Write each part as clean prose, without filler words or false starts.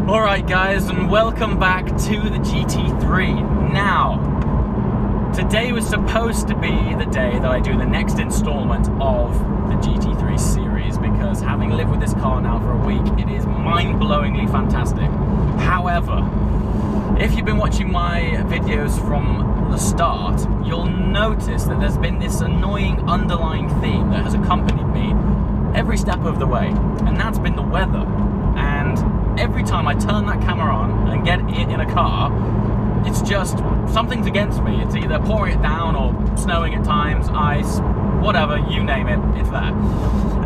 Alright guys, and welcome back to the GT3. Now, today was supposed to be the day that I do the next installment of the GT3 series, because having lived with this car now for a week, it is mind-blowingly fantastic. However, if you've been watching my videos from the start, you'll notice that there's been this annoying underlying theme that has accompanied me every step of the way, and that's been the weather. And every time I turn that camera on and get it in a car, it's just something's against me. It's either pouring it down or snowing at times, ice, whatever, you name it, it's there.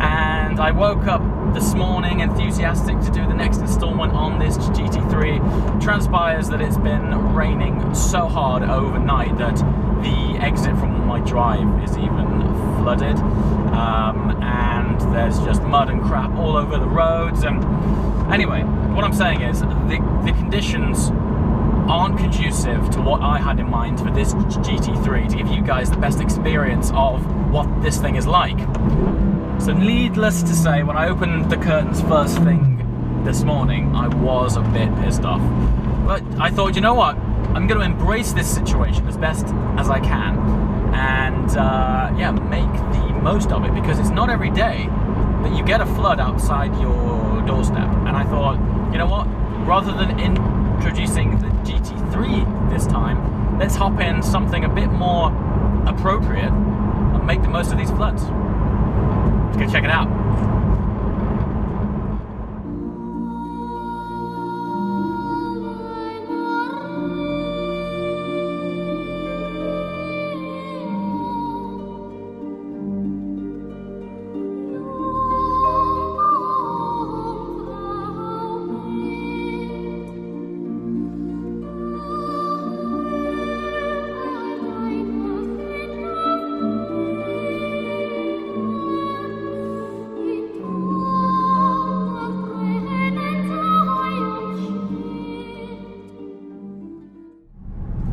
And I woke up this morning enthusiastic to do the next installment on this GT3. Transpires that it's been raining so hard overnight that the exit from my drive is even flooded, and there's just mud and crap all over the roads. And anyway, what I'm saying is the conditions aren't conducive to what I had in mind for this GT3 to give you guys the best experience of what this thing is like. So needless to say, when I opened the curtains first thing this morning, I was a bit pissed off. But I thought, you know what? I'm going to embrace this situation as best as I can and yeah, make the most of it, because it's not every day that you get a flood outside your doorstep. And I thought, you know what? Rather than introducing the GT3 this time, let's hop in something a bit more appropriate and make the most of these floods. Let's go check it out.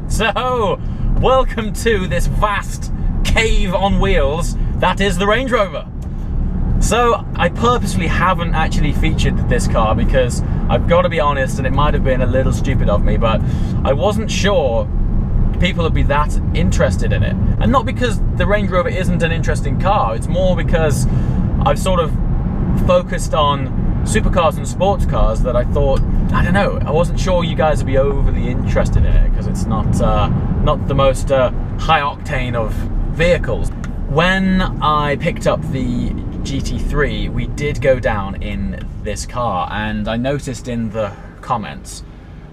So, welcome to this vast cave on wheels that is the Range Rover. So, I purposely haven't actually featured this car because I've got to be honest, and it might have been a little stupid of me, but I wasn't sure people would be that interested in it. And not because the Range Rover isn't an interesting car, it's more because I've sort of focused on supercars and sports cars that I thought, I don't know, I wasn't sure you guys would be overly interested in it because it's not the most high octane of vehicles. When I picked up the GT3, we did go down in this car, and I noticed in the comments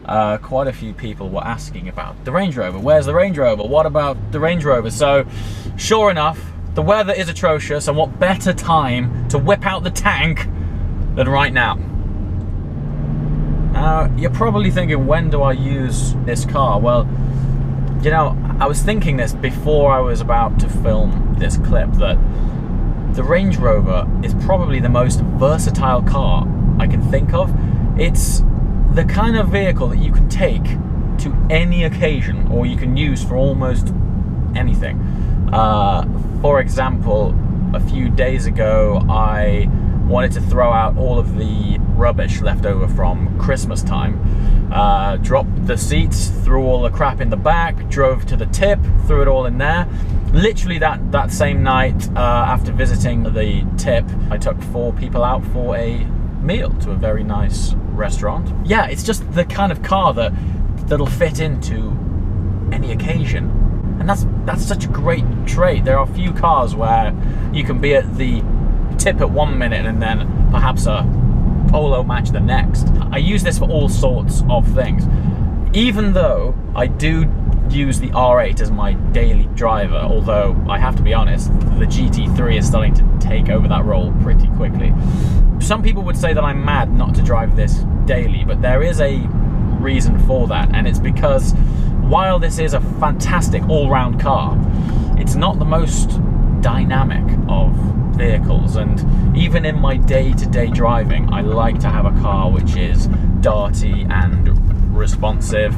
quite a few people were asking about the Range Rover. Where's the Range Rover? What about the Range Rover? So sure enough, the weather is atrocious, and what better time to whip out the tank than right now. Now, you're probably thinking, when do I use this car? Well, you know, I was thinking this before I was about to film this clip, that the Range Rover is probably the most versatile car I can think of. It's the kind of vehicle that you can take to any occasion, or you can use for almost anything. For example, a few days ago, I wanted to throw out all of the rubbish left over from Christmas time. Dropped the seats, threw all the crap in the back, drove to the tip, threw it all in there. Literally that same night, after visiting the tip, I took 4 people out for a meal to a very nice restaurant. Yeah, it's just the kind of car that'll fit into any occasion. And that's such a great trait. There are few cars where you can be at the tip at one minute and then perhaps a polo match the next. I use this for all sorts of things. Even though I do use the R8 as my daily driver, although I have to be honest, the GT3 is starting to take over that role pretty quickly. Some people would say that I'm mad not to drive this daily, but there is a reason for that, and it's because while this is a fantastic all-round car, it's not the most dynamic of vehicles, and even in my day-to-day driving, I like to have a car which is darty and responsive.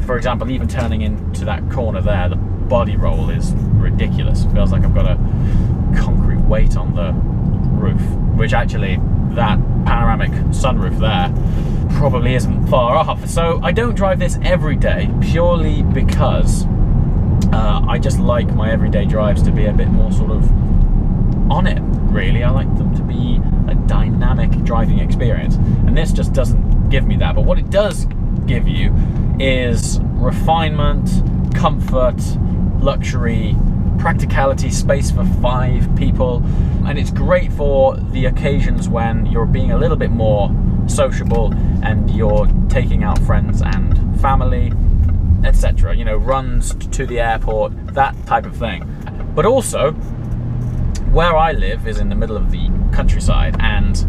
For example, even turning into that corner there, the body roll is ridiculous. It feels like I've got a concrete weight on the roof, which actually, that panoramic sunroof there probably isn't far off. So I don't drive this every day purely because I just like my everyday drives to be a bit more sort of on it, really. I like them to be a dynamic driving experience, and this just doesn't give me that. But what it does give you is refinement, comfort, luxury, practicality, space for 5 people, and it's great for the occasions when you're being a little bit more sociable and you're taking out friends and family, etc. You know, runs to the airport, that type of thing. But also, where I live is in the middle of the countryside, and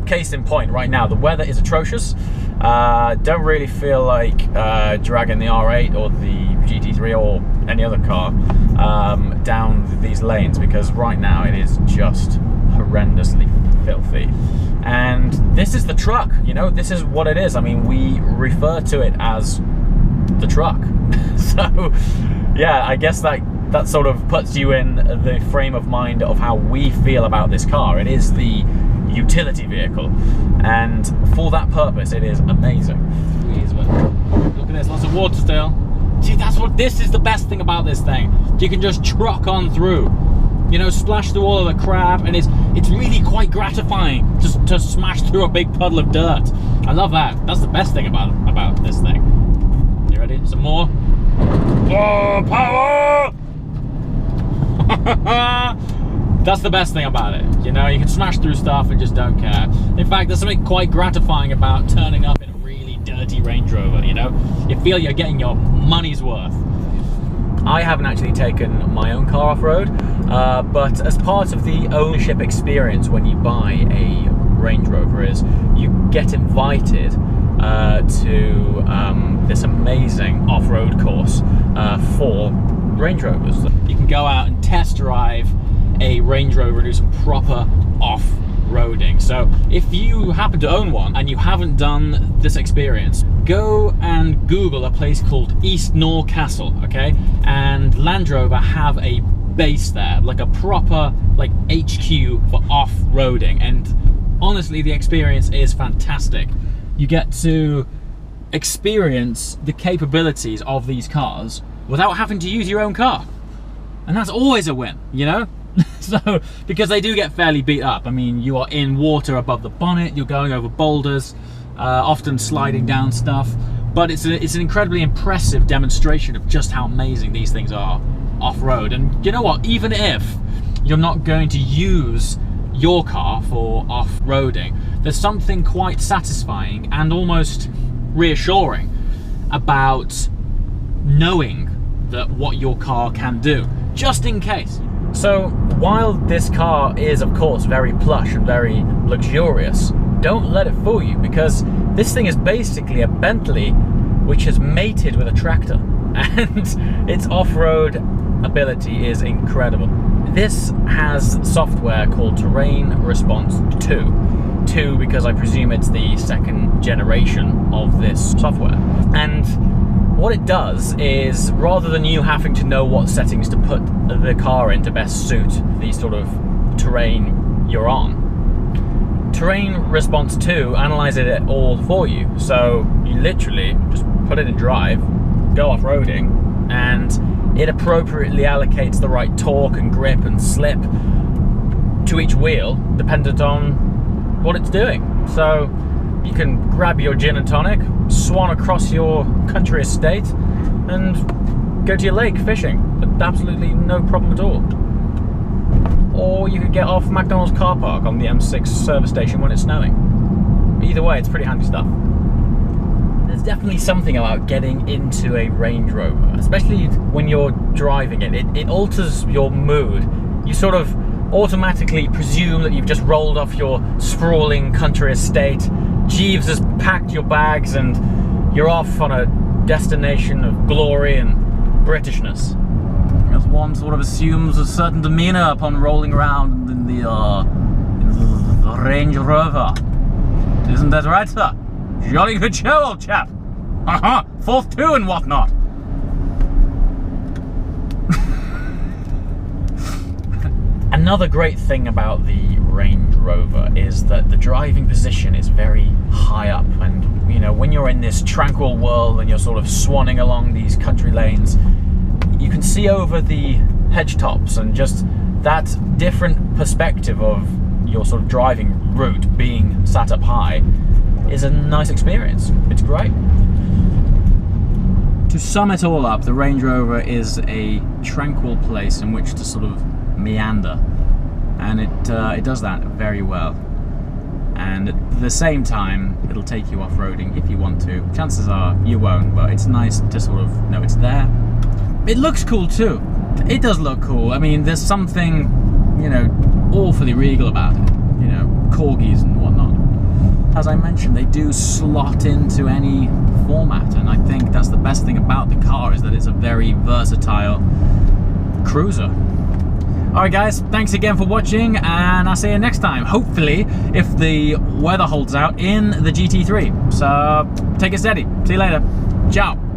case in point, right now the weather is atrocious. Don't really feel like dragging the R8 or the GT3 or any other car down these lanes, because right now it is just horrendously filthy. And this is the truck, you know, this is what it is. I mean, we refer to it as the truck. So yeah, I guess that sort of puts you in the frame of mind of how we feel about this car. It is the utility vehicle, and for that purpose it is amazing. Look at this, lots of water still. See, this is the best thing about this thing. You can just truck on through, you know, splash through all of the crap, and it's really quite gratifying just to smash through a big puddle of dirt. I love that. That's the best thing about this thing. You ready? Some more? Oh, power! That's the best thing about it. You know, you can smash through stuff and just don't care. In fact, there's something quite gratifying about turning up in a really dirty Range Rover, you know? You feel you're getting your money's worth. I haven't actually taken my own car off-road, but as part of the ownership experience when you buy a Range Rover is you get invited to this amazing off-road course for Range Rovers. You can go out and test drive a Range Rover and do some proper off-roading. So if you happen to own one and you haven't done this experience, go and Google a place called East Nor Castle, okay? And Land Rover have a base there, like a proper like HQ for off-roading, and honestly the experience is fantastic. You get to experience the capabilities of these cars without having to use your own car, and that's always a win, you know? So, because they do get fairly beat up. I mean, you are in water above the bonnet, you're going over boulders, often sliding down stuff, but it's an incredibly impressive demonstration of just how amazing these things are off-road. And you know what, even if you're not going to use your car for off-roading, there's something quite satisfying and almost reassuring about knowing that what your car can do, just in case. So while this car is of course very plush and very luxurious, don't let it fool you, because this thing is basically a Bentley which has mated with a tractor, and its off-road ability is incredible. This has software called Terrain Response 2 because I presume it's the second generation of this software. And what it does is, rather than you having to know what settings to put the car in to best suit the sort of terrain you're on, Terrain Response 2 analyzes it all for you. So you literally just put it in drive, go off-roading, and it appropriately allocates the right torque and grip and slip to each wheel dependent on what it's doing. So you can grab your gin and tonic, swan across your country estate, and go to your lake fishing with absolutely no problem at all. Or you could get off McDonald's car park on the M6 service station when it's snowing. Either way, it's pretty handy stuff. There's definitely something about getting into a Range Rover, especially when you're driving it. It alters your mood. You sort of automatically presume that you've just rolled off your sprawling country estate. Jeeves has packed your bags and you're off on a destination of glory and Britishness. As one sort of assumes a certain demeanour upon rolling around in the Range Rover. Isn't that right, sir? Jolly good show, old chap. Haha, 4th 2 and whatnot. Another great thing about the Range Rover is that the driving position is very high up, and know, when you're in this tranquil world and you're sort of swanning along these country lanes, you can see over the hedge tops, and just that different perspective of your sort of driving route being sat up high is a nice experience. It's great. To sum it all up, the Range Rover is a tranquil place in which to sort of meander, and it does that very well. And at the same time, it'll take you off-roading if you want to. Chances are you won't, but it's nice to sort of know it's there. It looks cool too. It does look cool. I mean, there's something, you know, awfully regal about it. You know, corgis and whatnot. As I mentioned, they do slot into any format, and I think that's the best thing about the car, is that it's a very versatile cruiser. Alright guys, thanks again for watching, and I'll see you next time. Hopefully, if the weather holds out, in the GT3. So, take it steady. See you later. Ciao.